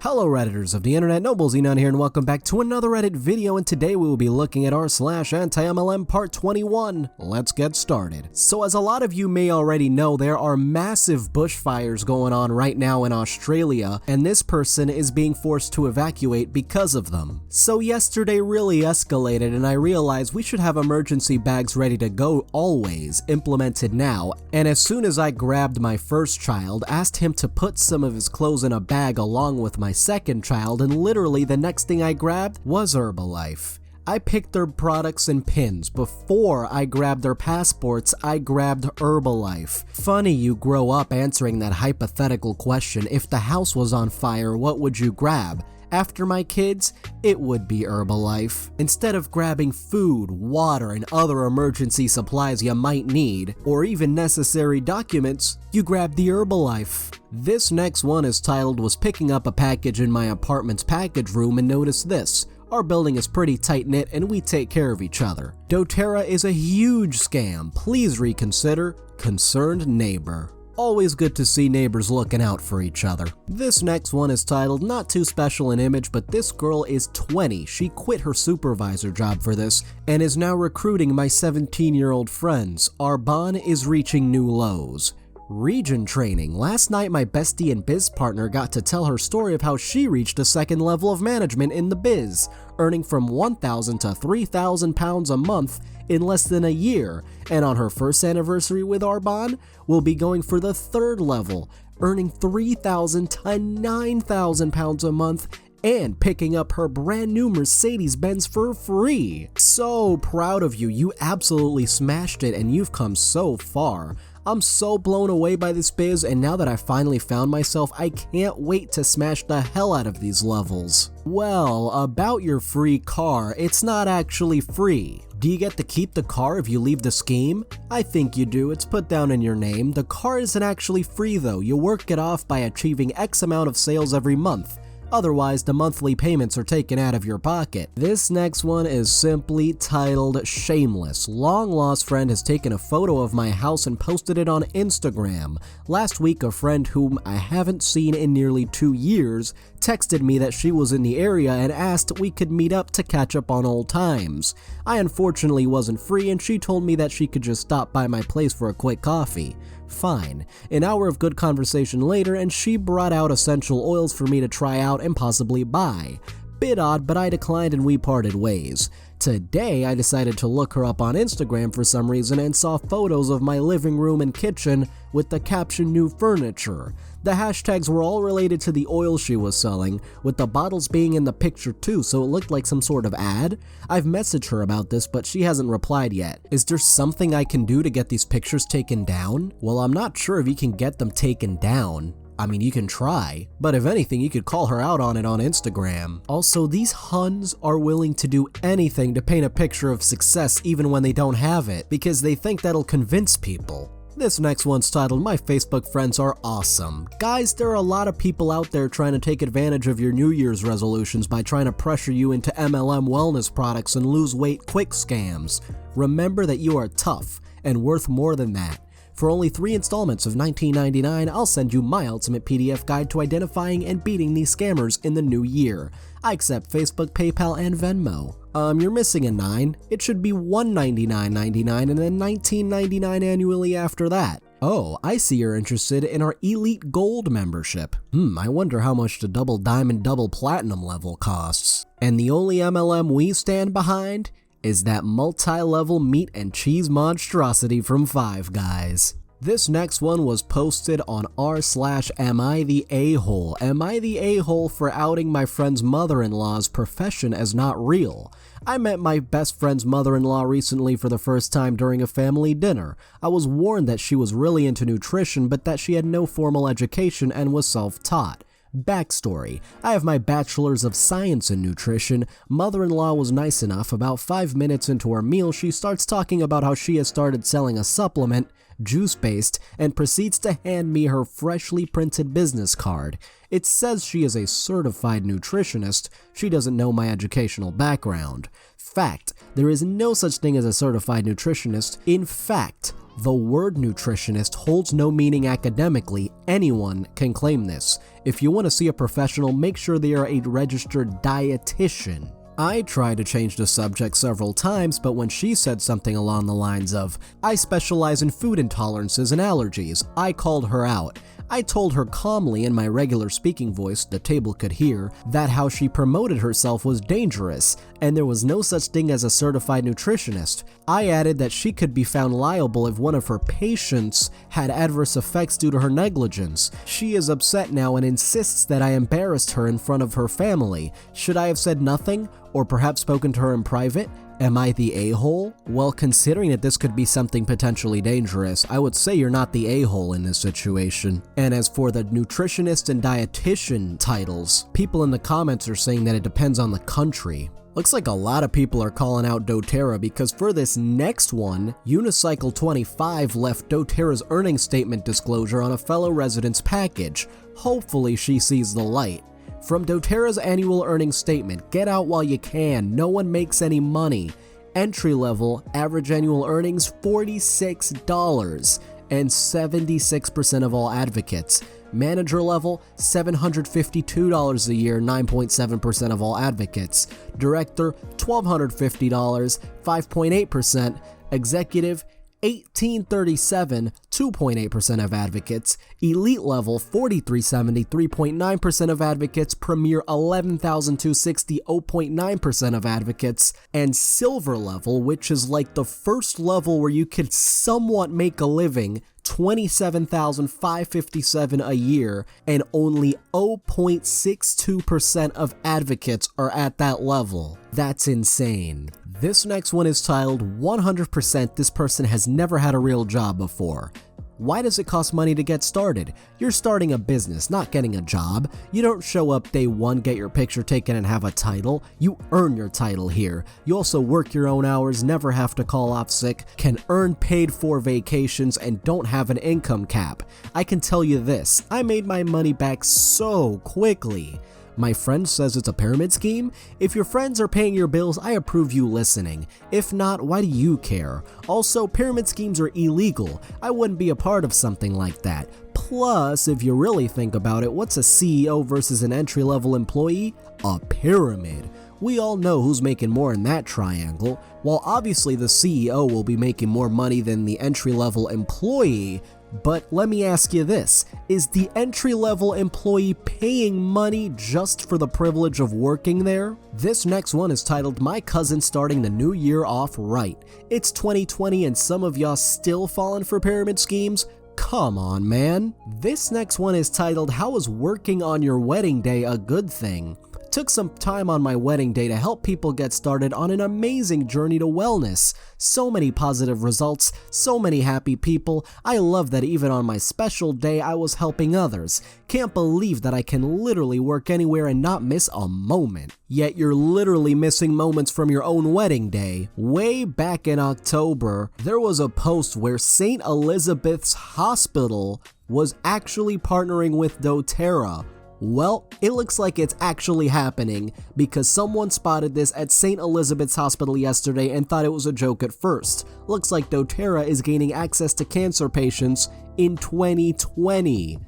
Hello Redditors of the internet, Noble Xenon here and welcome back to another Reddit video, and today we will be looking at r/Anti-MLM part 21. Let's get started. So as a lot of you may already know, there are massive bushfires going on right now in Australia, and this person is being forced to evacuate because of them. So yesterday really escalated and I realized we should have emergency bags ready to go always, implemented now, and as soon as I grabbed my first child, asked him to put some of his clothes in a bag along with my second child, and literally the next thing I grabbed was Herbalife. I picked their products and pins. Before I grabbed their passports, I grabbed Herbalife. Funny you grow up answering that hypothetical question, if the house was on fire, what would you grab? After my kids, it would be Herbalife. Instead of grabbing food, water, and other emergency supplies you might need, or even necessary documents, you grab the Herbalife. This next one is titled, "Was picking up a package in my apartment's package room and noticed this. Our building is pretty tight-knit and we take care of each other. DoTerra is a huge scam. Please reconsider. Concerned neighbor." Always good to see neighbors looking out for each other. This next one is titled, "Not too special an image, but this girl is 20. She quit her supervisor job for this and is now recruiting my 17-year-old friends. Our bond is reaching new lows." Region training. Last night my bestie and biz partner got to tell her story of how she reached a second level of management in the biz, earning from 1,000 to 3,000 pounds a month in less than a year, and on her first anniversary with Arbonne, will be going for the third level, earning 3,000 to 9,000 pounds a month and picking up her brand new Mercedes-Benz for free. So proud of you, you absolutely smashed it and you've come so far. I'm so blown away by this biz, and now that I finally found myself, I can't wait to smash the hell out of these levels. Well, about your free car, it's not actually free. Do you get to keep the car if you leave the scheme? I think you do, it's put down in your name. The car isn't actually free though, you work it off by achieving X amount of sales every month. Otherwise, the monthly payments are taken out of your pocket. This next one is simply titled, "Shameless. Long lost friend has taken a photo of my house and posted it on Instagram. Last week, a friend whom I haven't seen in nearly 2 years texted me that she was in the area and asked we could meet up to catch up on old times. I unfortunately wasn't free and she told me that she could just stop by my place for a quick coffee. Fine. An hour of good conversation later and she brought out essential oils for me to try out and possibly buy. Bit odd, but I declined and we parted ways. Today, I decided to look her up on Instagram for some reason and saw photos of my living room and kitchen with the caption "new furniture." The hashtags were all related to the oil she was selling, with the bottles being in the picture too, so it looked like some sort of ad. I've messaged her about this, but she hasn't replied yet. Is there something I can do to get these pictures taken down? Well, I'm not sure if you can get them taken down. I mean, you can try, but if anything, you could call her out on it on Instagram. Also, these Huns are willing to do anything to paint a picture of success even when they don't have it, because they think that'll convince people. This next one's titled, "My Facebook friends are awesome." Guys, there are a lot of people out there trying to take advantage of your New Year's resolutions by trying to pressure you into MLM wellness products and lose weight quick scams. Remember that you are tough and worth more than that. For only 3 installments of $19.99, I'll send you my ultimate PDF guide to identifying and beating these scammers in the new year. I accept Facebook, PayPal, and Venmo. You're missing a 9. It should be $199.99 and then $19.99 annually after that. Oh, I see you're interested in our Elite Gold membership. I wonder how much the double diamond, double platinum level costs. And the only MLM we stand behind is that multi-level meat and cheese monstrosity from Five Guys. This next one was posted on r/Am I the A-hole? Am I the A-hole for outing my friend's mother-in-law's profession as not real? I met my best friend's mother-in-law recently for the first time during a family dinner. I was warned that she was really into nutrition, but that she had no formal education and was self-taught. Backstory: I have my bachelor's of science in nutrition. Mother-in-law was nice enough. About 5 minutes into our meal, she starts talking about how she has started selling a supplement, juice-based, and proceeds to hand me her freshly printed business card. It says she is a certified nutritionist. She doesn't know my educational background. Fact: there is no such thing as a certified nutritionist. In fact, The word nutritionist holds no meaning academically. Anyone can claim this. If you want to see a professional, make sure they are a registered dietitian. I tried to change the subject several times, but when she said something along the lines of, "I specialize in food intolerances and allergies," I called her out. I told her calmly in my regular speaking voice the table could hear that how she promoted herself was dangerous and there was no such thing as a certified nutritionist. I added that she could be found liable if one of her patients had adverse effects due to her negligence. She is upset now and insists that I embarrassed her in front of her family. Should I have said nothing? Or perhaps spoken to her in private? Am I the a-hole? Well, considering that this could be something potentially dangerous, I would say you're not the a-hole in this situation. And as for the nutritionist and dietitian titles, people in the comments are saying that it depends on the country. Looks like a lot of people are calling out DoTerra because for this next one, Unicycle25 left DoTerra's earnings statement disclosure on a fellow resident's package. Hopefully she sees the light. From DoTerra's annual earnings statement, get out while you can, no one makes any money. Entry level, average annual earnings $46, and 76% of all advocates. Manager level, $752 a year, 9.7% of all advocates. Director, $1,250, 5.8%. Executive, $1,837, 2.8% of advocates. Elite level, $4,370, 3.9% of advocates. Premier, $11,260, 0.9% of advocates. And silver level, which is like the first level where you could somewhat make a living, $27,557 a year, and only 0.62% of advocates are at that level. That's insane. This next one is titled 100% this person has never had a real job before. Why does it cost money to get started? You're starting a business, not getting a job. You don't show up day one, get your picture taken, and have a title. You earn your title here. You also work your own hours, never have to call off sick, can earn paid for vacations, and don't have an income cap. I can tell you this, I made my money back so quickly. My friend says it's a pyramid scheme? If your friends are paying your bills, I approve you listening. If not, why do you care? Also, pyramid schemes are illegal. I wouldn't be a part of something like that. Plus, if you really think about it, what's a CEO versus an entry-level employee? A pyramid. We all know who's making more in that triangle. While obviously the CEO will be making more money than the entry-level employee, but let me ask you this, is the entry-level employee paying money just for the privilege of working there? This next one is titled, My Cousin Starting the New Year Off Right. It's 2020 and some of y'all still falling for pyramid schemes? Come on, man. This next one is titled, How is working on your wedding day a good thing? Took some time on my wedding day to help people get started on an amazing journey to wellness. So many positive results, so many happy people. I love that even on my special day I was helping others. Can't believe that I can literally work anywhere and not miss a moment. Yet you're literally missing moments from your own wedding day. Way back in October, there was a post where St. Elizabeth's Hospital was actually partnering with DoTerra. Well, it looks like it's actually happening because someone spotted this at St. Elizabeth's Hospital yesterday and thought it was a joke at first. Looks like DoTerra is gaining access to cancer patients in 2020.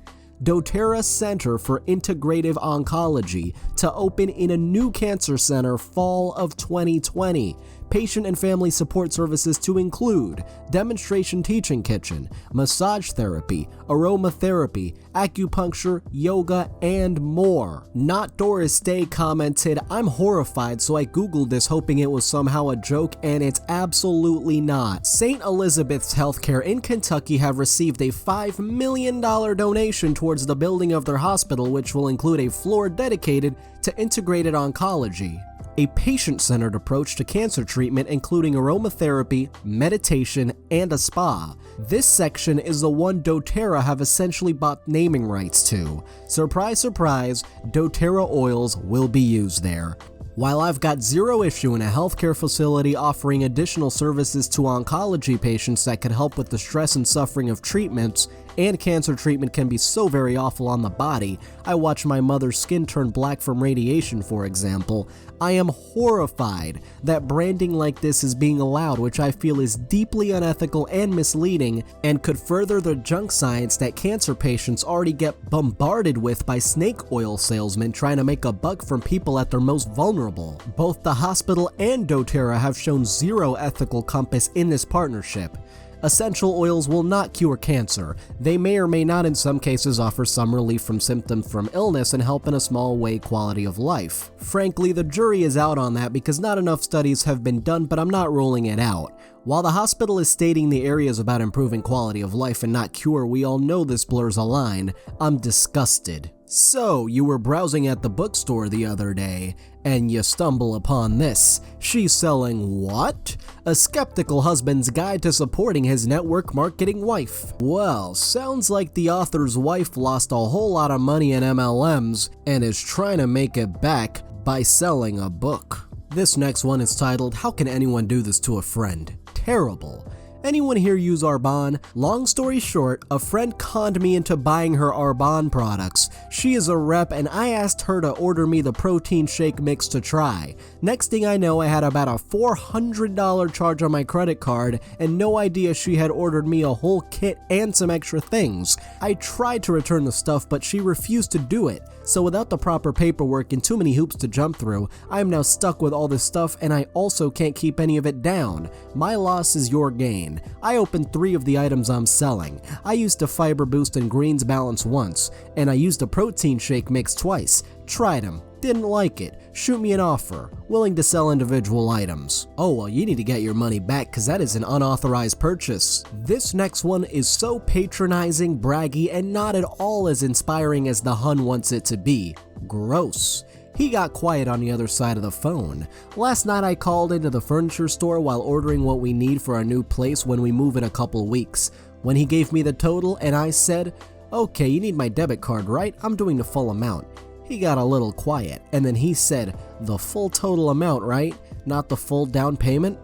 DoTerra Center for Integrative Oncology to open in a new cancer center fall of 2020. Patient and family support services to include demonstration teaching kitchen, massage therapy, aromatherapy, acupuncture, yoga, and more. Not Doris Day commented, I'm horrified, so I googled this hoping it was somehow a joke, and it's absolutely not. St. Elizabeth's Healthcare in Kentucky have received a $5 million donation towards the building of their hospital, which will include a floor dedicated to integrated oncology. A patient-centered approach to cancer treatment including aromatherapy, meditation, and a spa. This section is the one DoTerra have essentially bought naming rights to. Surprise, surprise, DoTerra oils will be used there. While I've got zero issue in a healthcare facility offering additional services to oncology patients that could help with the stress and suffering of treatments, and cancer treatment can be so very awful on the body. I watched my mother's skin turn black from radiation, for example. I am horrified that branding like this is being allowed, which I feel is deeply unethical and misleading, and could further the junk science that cancer patients already get bombarded with by snake oil salesmen trying to make a buck from people at their most vulnerable. Both the hospital and DoTerra have shown zero ethical compass in this partnership. Essential oils will not cure cancer. They may or may not in some cases offer some relief from symptoms from illness and help in a small way quality of life. Frankly, the jury is out on that because not enough studies have been done, but I'm not ruling it out. While the hospital is stating the areas about improving quality of life and not cure, we all know this blurs a line. I'm disgusted. So, you were browsing at the bookstore the other day, and you stumble upon this. She's selling what? A skeptical husband's guide to supporting his network marketing wife. Well, sounds like the author's wife lost a whole lot of money in MLMs and is trying to make it back by selling a book. This next one is titled, "How Can Anyone Do This to a Friend?" Terrible. Anyone here use Arbonne? Long story short, a friend conned me into buying her Arbonne products. She is a rep and I asked her to order me the protein shake mix to try. Next thing I know, I had about a $400 charge on my credit card and no idea she had ordered me a whole kit and some extra things. I tried to return the stuff, but she refused to do it. So without the proper paperwork and too many hoops to jump through, I am now stuck with all this stuff and I also can't keep any of it down. My loss is your gain. I opened 3 of the items I'm selling. I used a Fiber Boost and Greens Balance once, and I used a protein shake mix twice. Tried them. Didn't like it. Shoot me an offer. Willing to sell individual items. Oh well, you need to get your money back because that is an unauthorized purchase. This next one is so patronizing, braggy, and not at all as inspiring as the Hun wants it to be. Gross. He got quiet on the other side of the phone. Last night I called into the furniture store while ordering what we need for our new place when we move in a couple weeks. When he gave me the total and I said, "Okay, you need my debit card, right? I'm doing the full amount." He got a little quiet and then he said, "The full total amount, right? Not the full down payment?"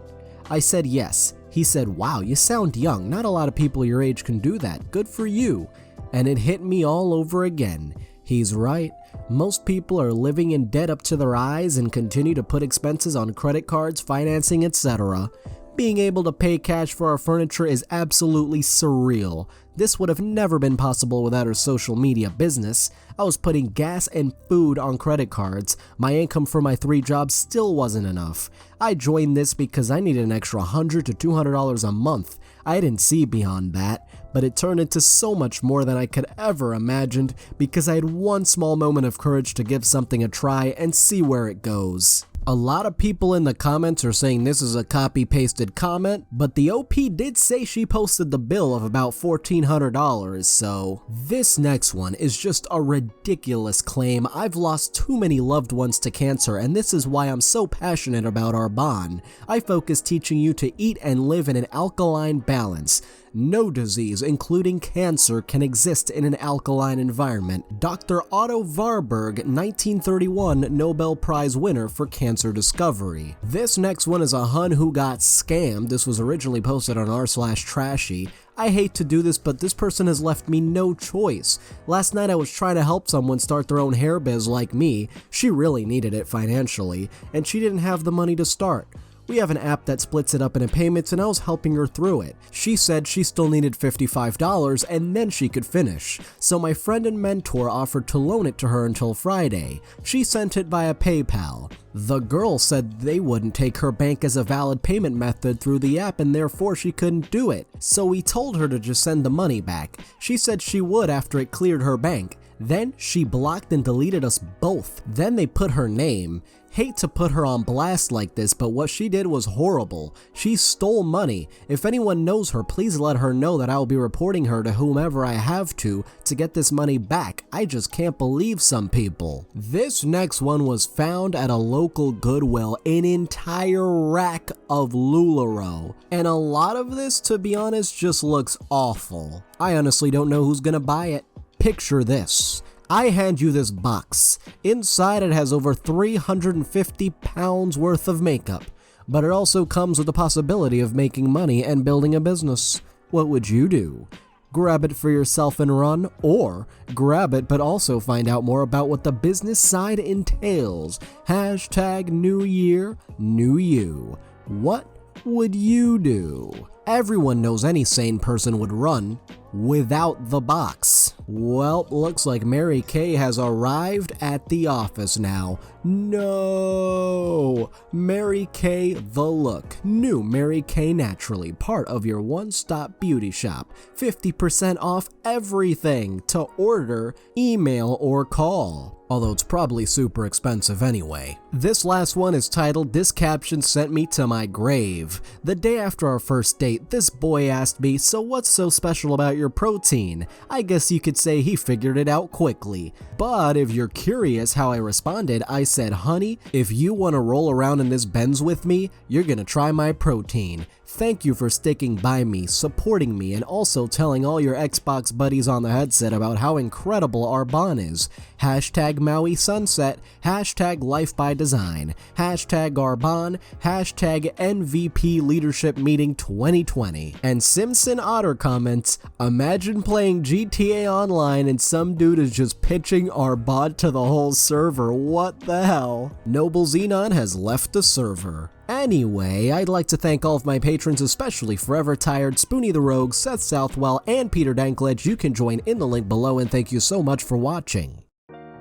I said yes. He said, "Wow, you sound young. Not a lot of people your age can do that. Good for you." And it hit me all over again. He's right. Most people are living in debt up to their eyes and continue to put expenses on credit cards, financing, etc. Being able to pay cash for our furniture is absolutely surreal. This would have never been possible without our social media business. I was putting gas and food on credit cards. My income for my 3 jobs still wasn't enough. I joined this because I needed an extra $100 to $200 a month. I didn't see beyond that, but it turned into so much more than I could ever imagined because I had one small moment of courage to give something a try and see where it goes. A lot of people in the comments are saying this is a copy-pasted comment, but the OP did say she posted the bill of about $1,400, so this next one is just a ridiculous claim. I've lost too many loved ones to cancer, and this is why I'm so passionate about Arbonne. I focus teaching you to eat and live in an alkaline balance. No disease, including cancer, can exist in an alkaline environment. Dr. Otto Warburg, 1931 Nobel Prize winner for cancer discovery. This next one is a Hun who got scammed. This was originally posted on r/trashy. I hate to do this, but this person has left me no choice. Last night I was trying to help someone start their own hair biz like me. She really needed it financially, and she didn't have the money to start. We have an app that splits it up into payments and I was helping her through it. She said she still needed $55 and then she could finish. So my friend and mentor offered to loan it to her until Friday. She sent it via PayPal. The girl said they wouldn't take her bank as a valid payment method through the app and therefore she couldn't do it. So we told her to just send the money back. She said she would after it cleared her bank. Then she blocked and deleted us both. Then they put her name. Hate to put her on blast like this, but what she did was horrible. She stole money. If anyone knows her, please let her know that I will be reporting her to whomever I have to get this money back. I just can't believe some people. This next one was found at a local Goodwill, an entire rack of LuLaRoe. And a lot of this, to be honest, just looks awful. I honestly don't know who's gonna buy it. Picture this. I hand you this box. Inside it has over 350 pounds worth of makeup, but it also comes with the possibility of making money and building a business. What would you do? Grab it for yourself and run, or grab it but also find out more about what the business side entails. Hashtag New Year, New You. What would you do? Everyone knows any sane person would run without the box. Well, looks like Mary Kay has arrived at the office now. No! Mary Kay the look. New Mary Kay Naturally, part of your one-stop beauty shop. 50% off everything. To order, email, or call. Although it's probably super expensive anyway. This last one is titled, "This caption sent me to my grave." The day after our first date, this boy asked me, "So what's so special about your protein?" I guess you could say he figured it out quickly. But if you're curious how I responded, I said, "Honey, if you want to roll around in this Benz with me, you're gonna try my protein. Thank you for sticking by me, supporting me, and also telling all your Xbox buddies on the headset about how incredible our bond is. Hashtag Maui Sunset, hashtag Life by Design, hashtag Arbonne, hashtag MVP Leadership Meeting 2020. And Simpson Otter comments, "Imagine playing GTA Online and some dude is just pitching Arbonne to the whole server. What the hell?" Noble Xenon has left the server. Anyway, I'd like to thank all of my patrons, especially Forever Tired, Spoonie the Rogue, Seth Southwell, and Peter Danklage. You can join in the link below, and thank you so much for watching.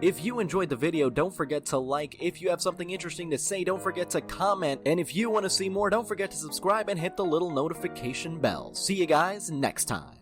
If you enjoyed the video, don't forget to like. If you have something interesting to say, don't forget to comment. And if you want to see more, don't forget to subscribe and hit the little notification bell. See you guys next time.